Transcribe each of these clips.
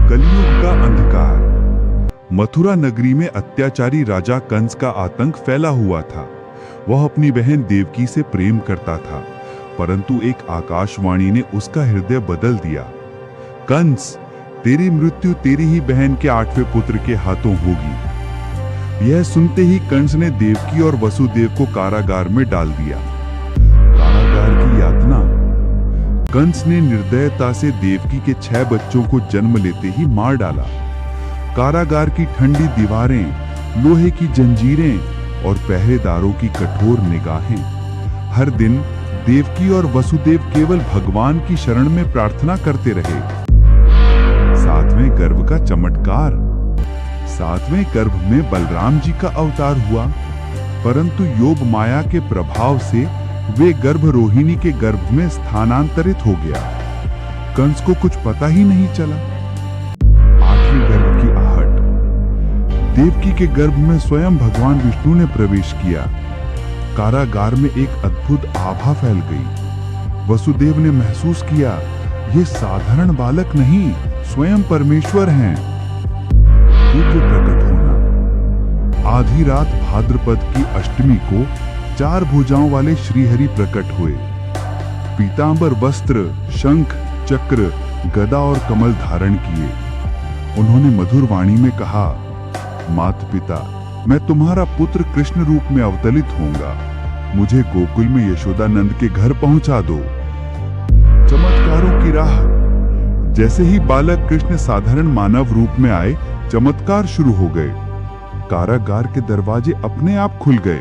कलयुग का अंधकार। मथुरा नगरी में अत्याचारी राजा कंस का आतंक फैला हुआ था। वह अपनी बहन देवकी से प्रेम करता था, परंतु एक आकाशवाणी ने उसका हृदय बदल दिया। कंस, तेरी मृत्यु तेरी ही बहन के 8वें पुत्र के हाथों होगी। यह सुनते ही कंस ने देवकी और वसुदेव को कारागार में डाल दिया। कारागार की यातना। कंस ने निर्दयता से देवकी के 6 बच्चों को जन्म लेते ही मार डाला। कारागार की ठंडी दीवारें, लोहे की जंजीरें और पहरेदारों की कठोर निगाहें। हर दिन देवकी और वसुदेव केवल भगवान की शरण में प्रार्थना करते रहे। 7वें गर्भ का चमत्कार। 7वें गर्भ में बलराम जी का अवतार हुआ, परंतु योग माया के प्रभाव से वे गर्भ रोहिणी के गर्भ में स्थानांतरित हो गया। कंस को कुछ पता ही नहीं चला। 8वें गर्भ की आहट। देवकी के गर्भ में स्वयं भगवान विष्णु ने प्रवेश किया। कारागार में एक अद्भुत आभा फैल गई। वसुदेव ने महसूस किया, ये साधारण बालक नहीं, स्वयं परमेश्वर हैं। दिव्य प्रकट होना। आधी रात भाद्रपद की अष्टमी को 4 भुजाओं वाले श्रीहरि प्रकट हुए। पीतांबर वस्त्र, शंख, चक्र, गदा और कमल धारण किए। उन्होंने मधुर वाणी में कहा, माता पिता, मैं तुम्हारा पुत्र कृष्ण रूप में अवतरित होऊंगा। मुझे गोकुल में यशोदानंद के घर पहुंचा दो। चमत्कारों की राह। जैसे ही बालक कृष्ण साधारण मानव रूप में आए, चमत्कार शुरू हो गए। कारागार के दरवाजे अपने आप खुल गए।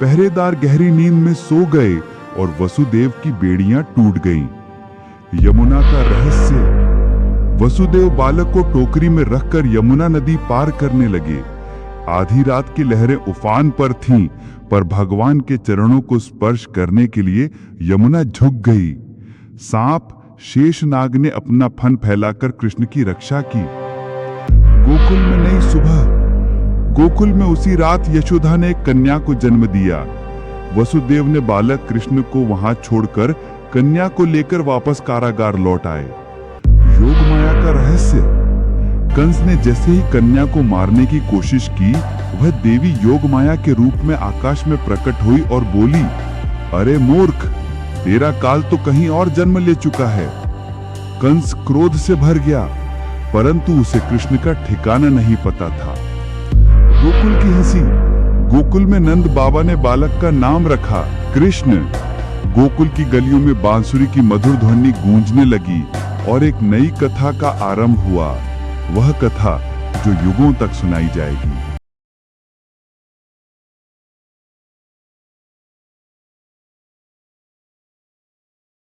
पहरेदार गहरी नींद में सो गए और वसुदेव की बेड़ियां टूट गईं। यमुना का रहस्य। वसुदेव बालक को टोकरी में रखकर यमुना नदी पार करने लगे। आधी रात की लहरें उफान पर थीं, पर भगवान के चरणों को स्पर्श करने के लिए यमुना झुक गई। सांप शेषनाग ने अपना फन फैलाकर कृष्ण की रक्षा की। गोकुल में नई सुबह। गोकुल में उसी रात यशोदा ने एक कन्या को जन्म दिया। वसुदेव ने बालक कृष्ण को वहां छोड़कर कन्या को लेकर वापस कारागार लौट आए। योग माया का रहस्य। कंस ने जैसे ही कन्या को मारने की कोशिश की, वह देवी योग माया के रूप में आकाश में प्रकट हुई और बोली, अरे मूर्ख, तेरा काल तो कहीं और जन्म ले चुका है। कंस क्रोध से भर गया, परंतु उसे कृष्ण का ठिकाना नहीं पता था। गोकुल की हंसी। गोकुल में नंद बाबा ने बालक का नाम रखा कृष्ण। गोकुल की गलियों में बांसुरी की मधुर ध्वनि गूंजने लगी और एक नई कथा का आरंभ हुआ। वह कथा जो युगों तक सुनाई जाएगी।